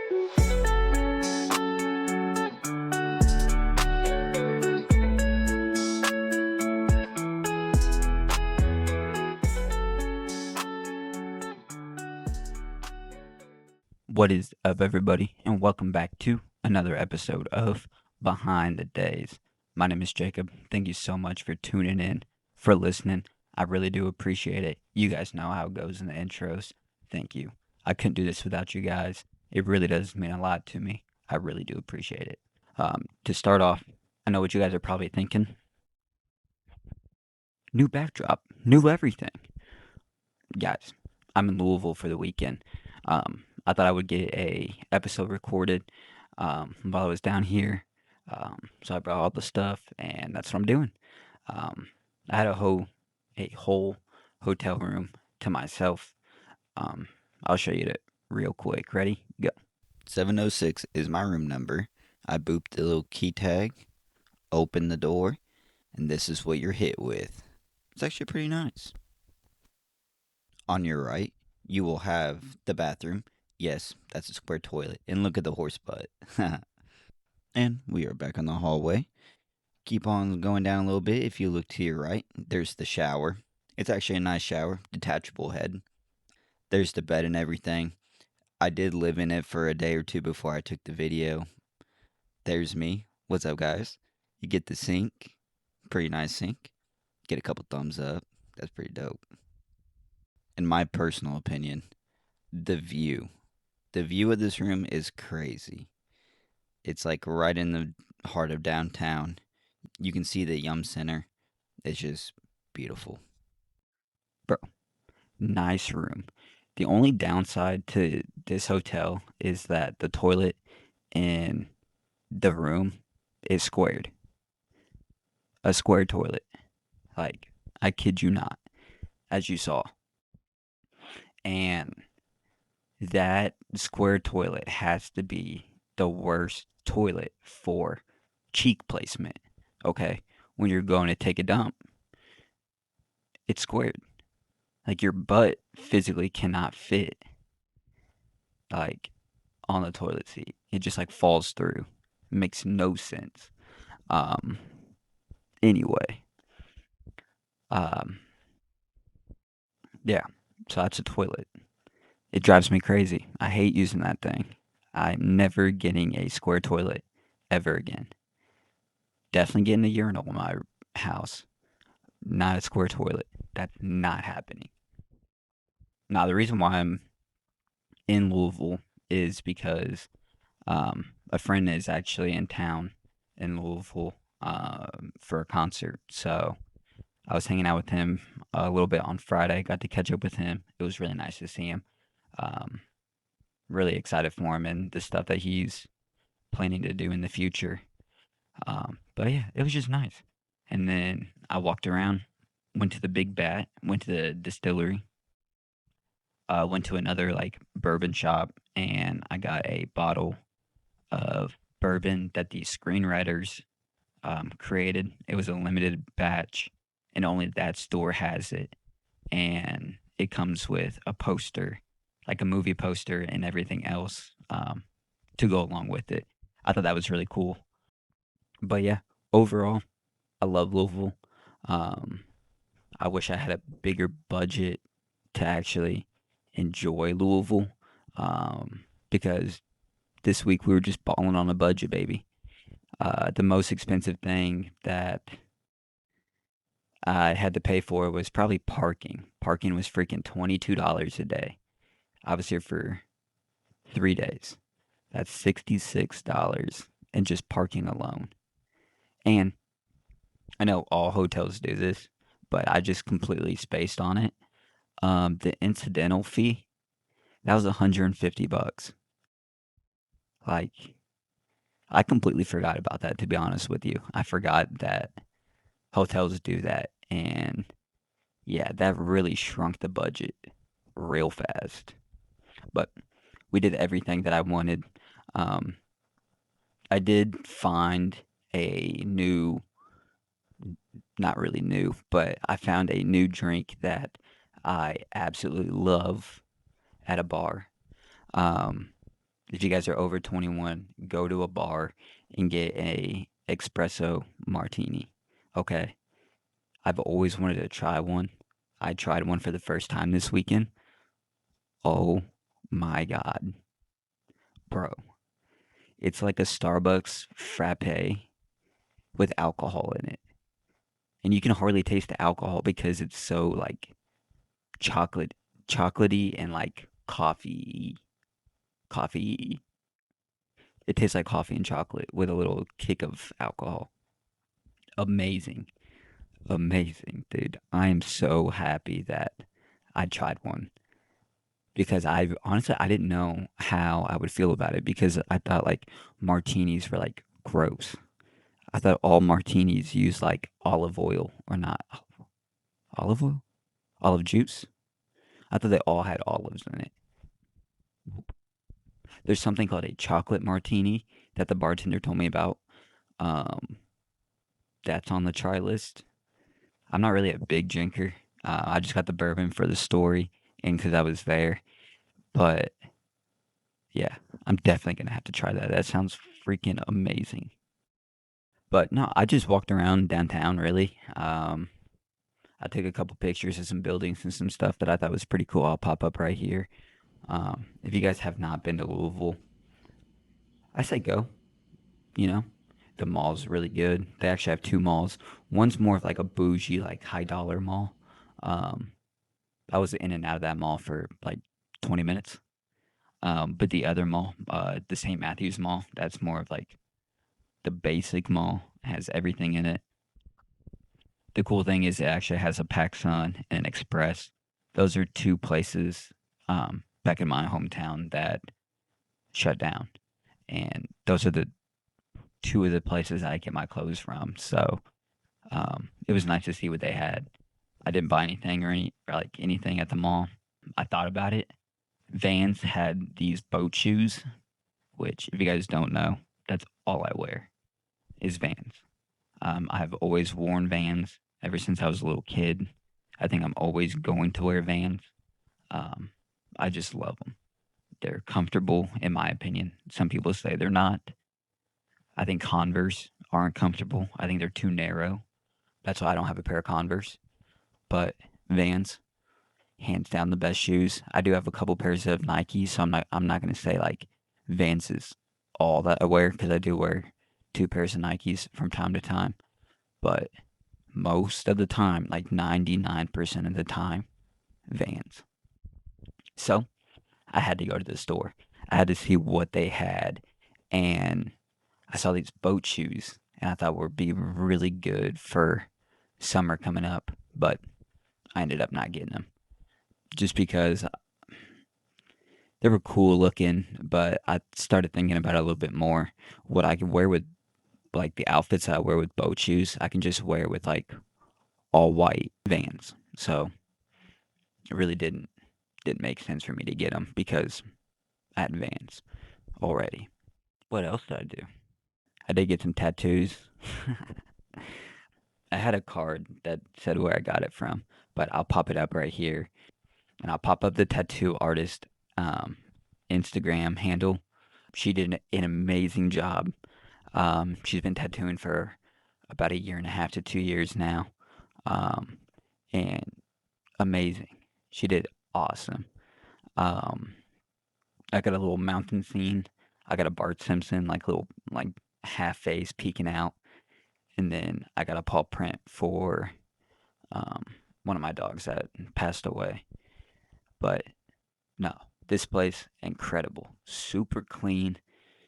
What is up, everybody, and welcome back to another episode of Behind the Daze. My name is Jacob. Thank you so much for tuning in, for listening. I really do appreciate it. You guys know how it goes in the intros. Thank you. I couldn't do this without you guys. It really does mean a lot to me. I really do appreciate it. To start off, I know what you guys are probably thinking. New backdrop, new everything. Guys, I'm in Louisville for the weekend. I thought I would get a episode recorded while I was down here. So I brought all the stuff, and that's what I'm doing. I had a whole hotel room to myself. I'll show you it real quick. Ready? Go. 706 is my room number. I booped the little key tag, opened the door, and this is what you're hit with. It's actually pretty nice. On your right, you will have the bathroom. Yes, that's a square toilet. And look at the horse butt. And we are back on the hallway. Keep on going down a little bit. If you look to your right, there's the shower. It's actually a nice shower, detachable head. There's the bed and everything. I did live in it for a day or two before I took the video. There's me. What's up, guys? You get the sink. Pretty nice sink. Get a couple thumbs up. That's pretty dope. In my personal opinion, the view. The view of this room is crazy. It's like right in the heart of downtown. You can see the Yum Center. It's just beautiful. Bro, nice room. The only downside to this hotel is that the toilet in the room is squared. A square toilet. Like, I kid you not, as you saw. And that square toilet has to be the worst toilet for cheek placement. Okay? When you're going to take a dump, it's squared. Like, your butt physically cannot fit, like, on the toilet seat. It just, like, falls through. It makes no sense. Um, anyway. Yeah, so that's a toilet. It drives me crazy. I hate using that thing. I'm never getting a square toilet ever again. Definitely getting a urinal in my house. Not a square toilet. That's not happening. Now, the reason why I'm in Louisville is because a friend is actually in town in Louisville for a concert. So I was hanging out with him a little bit on Friday. Got to catch up with him. It was really nice to see him. Really excited for him and the stuff that he's planning to do in the future. But yeah, it was just nice. And then I walked around, went to the Big Bat, went to the distillery, went to another like bourbon shop, and I got a bottle of bourbon that the screenwriters created. It was a limited batch, and only that store has it. And it comes with a poster, like a movie poster, and everything else to go along with it. I thought that was really cool. But yeah, overall, I love Louisville. I wish I had a bigger budget to actually enjoy Louisville because this week we were just balling on a budget, baby. The most expensive thing that I had to pay for was probably parking. Parking was freaking $22 a day. I was here for 3 days. That's $66 in just parking alone. And I know all hotels do this, but I just completely spaced on it. The incidental fee, that was $150. Like, I completely forgot about that, to be honest with you. I forgot that hotels do that. And yeah, that really shrunk the budget real fast. But we did everything that I wanted. I did find a new, not really new, but I found a new drink that I absolutely love at a bar. If you guys are over 21, go to a bar and get a espresso martini. Okay. I've always wanted to try one. I tried one for the first time this weekend. Oh my God, bro. It's like a Starbucks frappe with alcohol in it. And you can hardly taste the alcohol because it's so like chocolate, chocolatey and like coffee. It tastes like coffee and chocolate with a little kick of alcohol. Amazing. Amazing, dude. I am so happy that I tried one because I honestly I didn't know how I would feel about it because I thought like martinis were like gross. I thought all martinis use like olive oil or not olive oil, olive juice. I thought they all had olives in it. There's something called a chocolate martini that the bartender told me about. Um, that's on the try list. I'm not really a big drinker. I just got the bourbon for the story and because I was there. But yeah, I'm definitely gonna have to try that. That sounds freaking amazing. But no, I just walked around downtown really. I took a couple pictures of some buildings and some stuff that I thought was pretty cool. I'll pop up right here. If you guys have not been to Louisville, I say go. You know, the mall's really good. They actually have two malls. One's more of like a bougie, like high dollar mall. Um, I was in and out of that mall for like 20 minutes. But the other mall, the St. Matthews Mall, that's more of like the basic mall, has everything in it. The cool thing is it actually has a PacSun and an Express. Those are two places back in my hometown that shut down, and those are the two of the places I get my clothes from. So it was nice to see what they had. I didn't buy anything or like anything at the mall. I thought about it. Vans had these boat shoes, which if you guys don't know, that's all I wear is Vans. I've always worn Vans ever since I was a little kid. I think I'm always going to wear Vans. Um, I just love them. They're comfortable, in my opinion. Some people say they're not. I think Converse aren't comfortable. I think they're too narrow. That's why I don't have a pair of Converse. But Vans, hands down, the best shoes. I do have a couple pairs of Nikes, so I'm not gonna say like Vans is all that I wear because I do wear two pairs of Nikes from time to time. But most of the time, like 99% of the time, Vans. So I had to go to the store. I had to see what they had. And I saw these boat shoes and I thought would be really good for summer coming up. But I ended up not getting them just because they were cool looking. But I started thinking about it a little bit more. What I could wear with like the outfits I wear with boat shoes, I can just wear with like all white Vans. So it really didn't make sense for me to get them because I had Vans already. What else did I do? I did get some tattoos. I had a card that said where I got it from, but I'll pop it up right here, and I'll pop up the tattoo artist um, Instagram handle. She did an amazing job. She's been tattooing for about a year and a half to 2 years now, um, and amazing. She did awesome. Um, I got a little mountain scene. I got a Bart Simpson like little like half face peeking out, and then I got a paw print for um, one of my dogs that passed away. But no, this place incredible, super clean,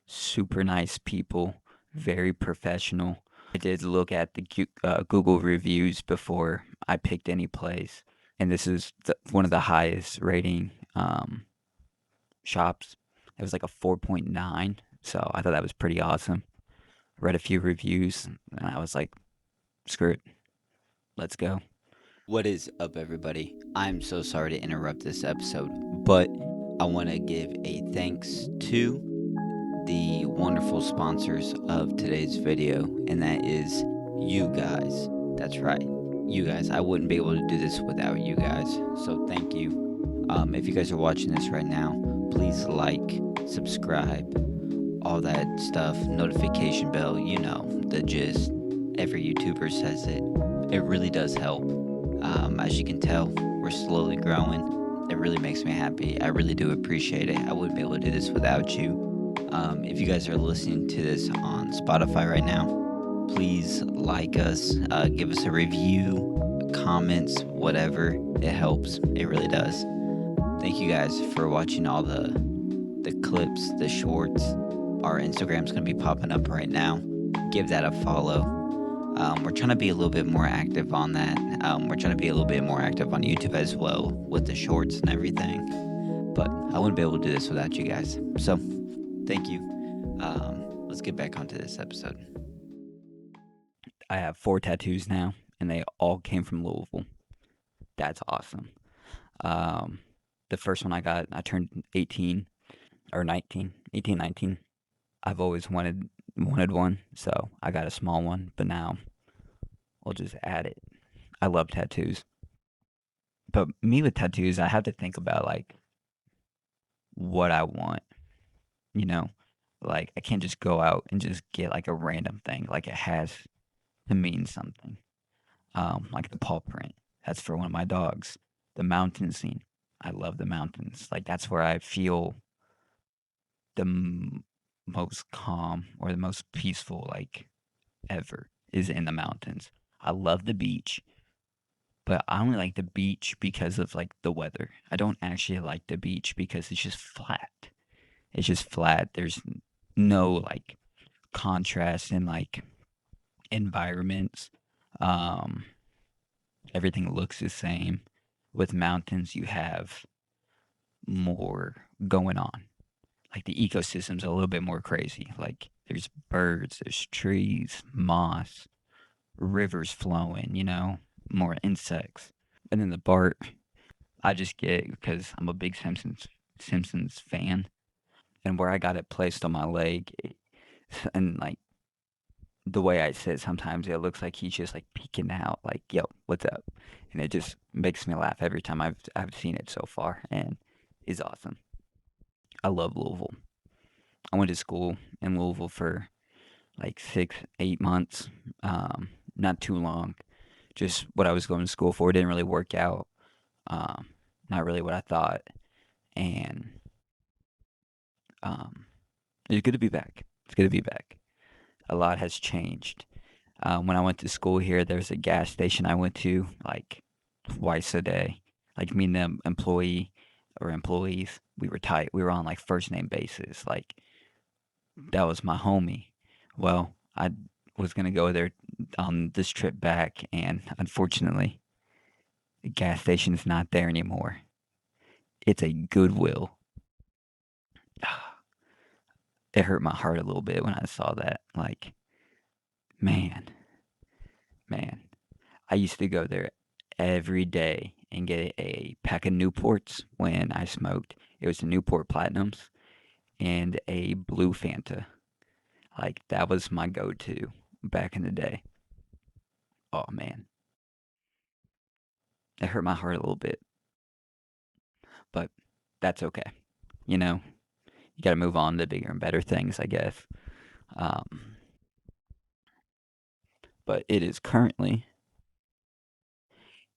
super nice people, very professional. I did look at the Google reviews before I picked any place, and this is one of the highest rating shops. It was like a 4.9, so I thought that was pretty awesome. Read a few reviews, and I was like, screw it, let's go. What is up, everybody? I'm so sorry to interrupt this episode, but I want to give a thanks to the wonderful sponsors of today's video, and that is you guys. That's right, you guys. I wouldn't be able to do this without you guys, so thank you. If you guys are watching this right now, Please like, subscribe, all that stuff, notification bell, the gist. Every YouTuber says it. It really does help. As you can tell, we're slowly growing. It really makes me happy. I really do appreciate it. I wouldn't be able to do this without you. If you guys are listening to this on Spotify right now, please like us, give us a review, comments, whatever. It helps. It really does. Thank you guys for watching all the clips, the shorts. Our Instagram's gonna be popping up right now. Give that a follow. We're trying to be a little bit more active on that. We're trying to be a little bit more active on YouTube as well with the shorts and everything. But I wouldn't be able to do this without you guys. So, thank you. Let's get back onto this episode. I have 4 tattoos now, and they all came from Louisville. That's awesome. Um, the first one I turned 18 or 19, 18, 19. I've always wanted one, so I got a small one, but now we'll just add it. I love tattoos. But me with tattoos, I have to think about like what I want, you know? Like I can't just go out and just get like a random thing. Like it has to mean something. Like the paw print. That's for one of my dogs. The mountain scene. I love the mountains. Like that's where I feel the most calm or the most peaceful like ever is in the mountains. I love the beach, but I only like the beach because of like the weather. I don't actually like the beach because it's just flat. It's just flat. There's no like contrast in like environments. Um, Everything looks the same. With mountains, you have more going on. Like the ecosystem's a little bit more crazy. Like there's birds, there's trees, moss, rivers flowing, more insects. And then the Bart, I just get it because I'm a big Simpsons fan, and where I got it placed on my leg, and like the way I sit, sometimes it looks like he's just like peeking out, like "Yo, what's up?" And it just makes me laugh every time I've seen it so far, and it's awesome. I love Louisville. I went to school in Louisville for like 6, 8 months, not too long. Just what I was going to school for didn't really work out. Um, Not really what I thought, and um, it's good to be back. It's good to be back. A lot has changed. When I went to school here, there was a gas station I went to like twice a day. Like me and the employee or employees, we were tight. We were on like first name basis. Like that was my homie. Well, I was gonna go there on this trip back, and unfortunately, the gas station's not there anymore. It's a Goodwill. It hurt my heart a little bit when I saw that. Like, man, man. I used to go there every day and get a pack of Newports when I smoked. It was the Newport Platinums and a blue Fanta. Like, that was my go to back in the day. Oh, man. It hurt my heart a little bit, but that's okay. You know, you got to move on to bigger and better things, I guess. Um, but it is currently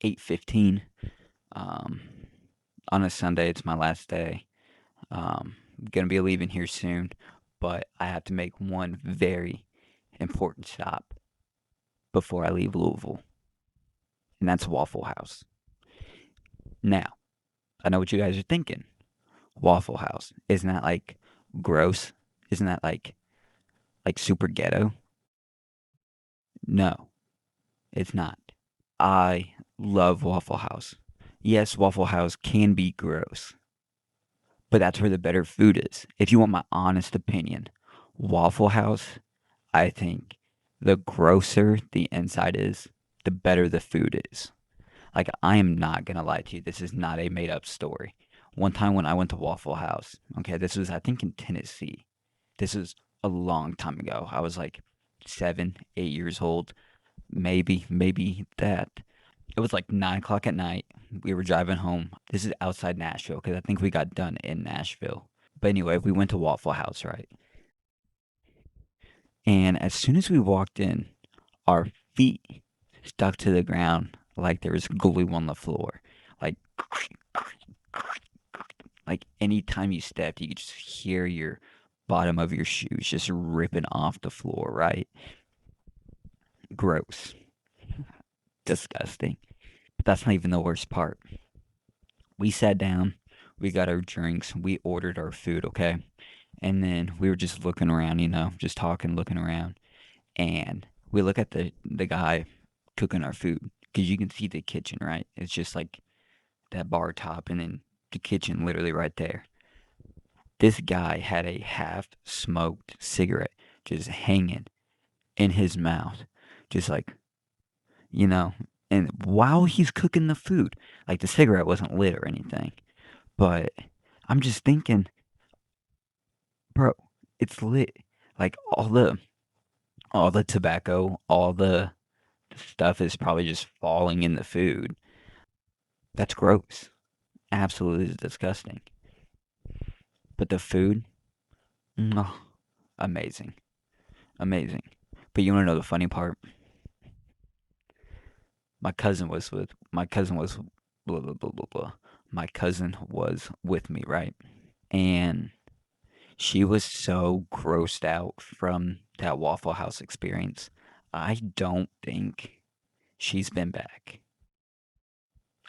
8:15. Um, on a Sunday, it's my last day. I'm gonna be leaving here soon, but I have to make one very important stop before I leave Louisville, and that's Waffle House. Now, I know what you guys are thinking. Waffle House, isn't that like gross? Isn't that like super ghetto? No, it's not. I love Waffle House. Yes, Waffle House can be gross, but that's where the better food is. If you want my honest opinion, Waffle House, I think the grosser the inside is, the better the food is. Like, I am not gonna lie to you, this is not a made up story. One time when I went to Waffle House, okay, this was, I think, in Tennessee. This was a long time ago. I was like 7, 8 years old, maybe that. It was like 9 o'clock at night. We were driving home. This is outside Nashville because I think we got done in Nashville. But anyway, we went to Waffle House, right? And as soon as we walked in, our feet stuck to the ground like there was glue on the floor. Like, like anytime you stepped, you could just hear your bottom of your shoes just ripping off the floor, right? Gross. Disgusting. But that's not even the worst part. We sat down, we got our drinks, we ordered our food, okay? And then we were just looking around, just talking, looking around. And we look at the guy cooking our food because you can see the kitchen, right? It's just like that bar top and then the kitchen literally right there. This guy had a half smoked cigarette just hanging in his mouth, just like, you know, and while he's cooking the food, like the cigarette wasn't lit or anything, but I'm just thinking, bro, it's lit. Like all the tobacco, all the stuff is probably just falling in the food. That's gross. Absolutely disgusting. But the food, oh, amazing. Amazing. But you want to know the funny part? My cousin was blah blah blah blah blah. My cousin was with me, right? And she was so grossed out from that Waffle House experience. I don't think she's been back.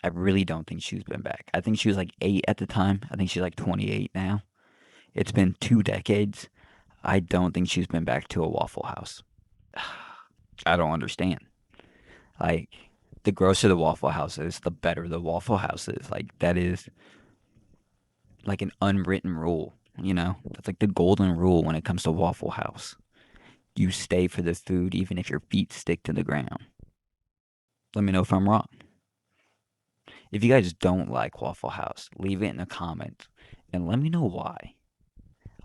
I really don't think she's been back. I think she was like 8 at the time. I think she's like 28 now. It's been 2 decades. I don't think she's been back to a Waffle House. I don't understand. Like, the grosser the Waffle House is, the better the Waffle House is. Like, that is like an unwritten rule, you know? That's like the golden rule when it comes to Waffle House. You stay for the food even if your feet stick to the ground. Let me know if I'm wrong. If you guys don't like Waffle House, leave it in the comments and let me know why.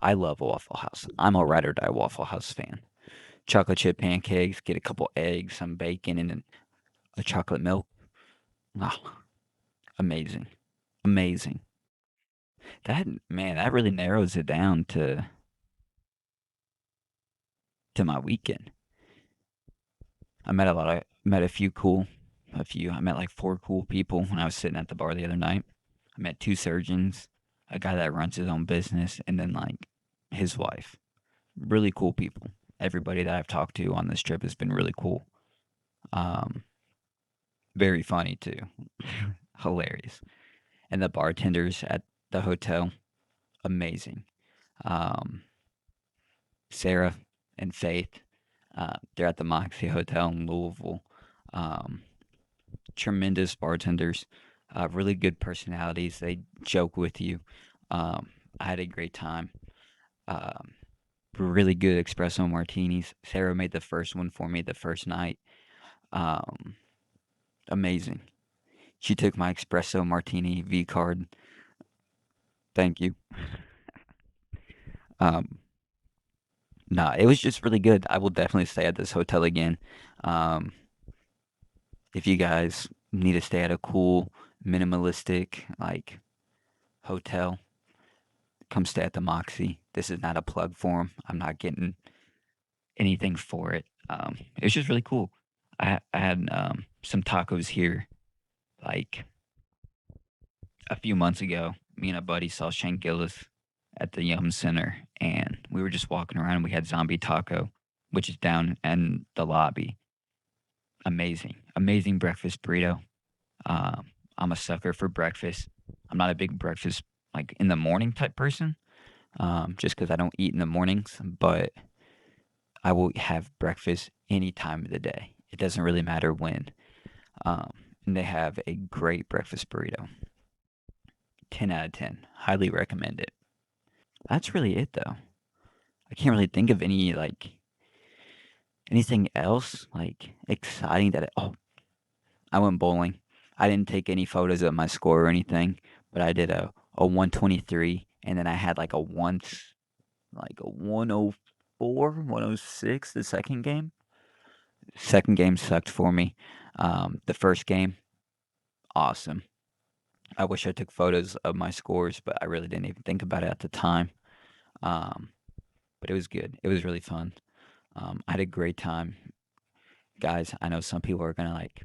I love Waffle House. I'm a ride or die Waffle House fan. Chocolate chip pancakes, get a couple eggs, some bacon, and then a chocolate milk. Oh, amazing. Amazing. That really narrows it down to my weekend. I met like four cool people when I was sitting at the bar the other night. I met two surgeons, a guy that runs his own business, and then like his wife. Really cool people. Everybody that I've talked to on this trip has been really cool. Um, Very funny too. Hilarious. And the bartenders at the hotel, amazing. Um, Sarah and Faith, they're at the Moxie Hotel in Louisville. Um, Tremendous bartenders, really good personalities. They joke with you. I had a great time. Um, Really good espresso martinis. Sarah made the first one for me the first night. Um, Amazing. She took my espresso martini V card. Thank you. Um, nah, it was just really good. I will definitely stay at this hotel again. Um, if you guys need to stay at a cool, minimalistic like hotel, come stay at the Moxie. This is not a plug for them. I'm not getting anything for it. It was just really cool. I had some tacos here like a few months ago. Me and a buddy saw Shane Gillis at the Yum Center, and we were just walking around. And we had zombie taco, which is down in the lobby. Amazing, amazing breakfast burrito. I'm a sucker for breakfast. I'm not a big breakfast like in the morning type person, just because I don't eat in the mornings. But I will have breakfast any time of the day. It doesn't really matter when. Um, and they have a great breakfast burrito. 10 out of 10. Highly recommend it. That's really it though. I can't really think of anything else like exciting oh, I went bowling. I didn't take any photos of my score or anything, but I did a 123 and then I had like a 104, 106 the second game. Second game sucked for me. The first game awesome. I wish I took photos of my scores, but I really didn't even think about it at the time. Um, but it was good. It was really fun. I had a great time. Guys, I know some people are gonna like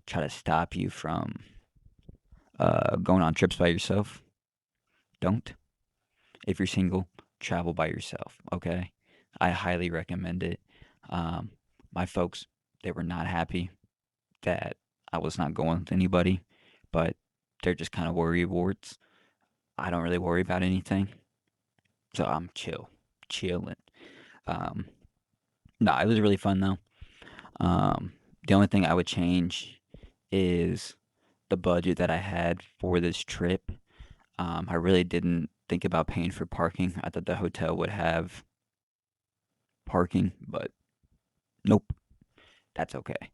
try to stop you from going on trips by yourself. Don't. If you're single, travel by yourself, okay? I highly recommend it. Um, my folks, they were not happy that I was not going with anybody, but they're just kind of worry warts. I don't really worry about anything, so I'm chilling. Um, no, it was really fun though. Um, the only thing I would change is the budget that I had for this trip. I really didn't think about paying for parking. I thought the hotel would have parking, but nope, that's okay.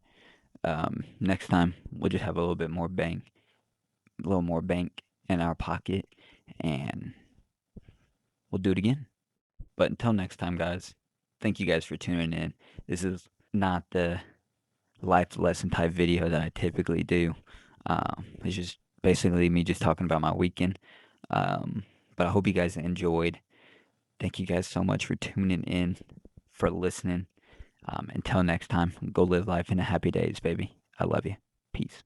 Next time we'll just have a little more bank in our pocket, and we'll do it again. But until next time, guys, thank you guys for tuning in. This is not the life lesson type video that I typically do. It's just basically me just talking about my weekend. Um, but I hope you guys enjoyed. Thank you guys so much for tuning in, for listening. Until next time, go live life in a happy days, baby. I love you. Peace.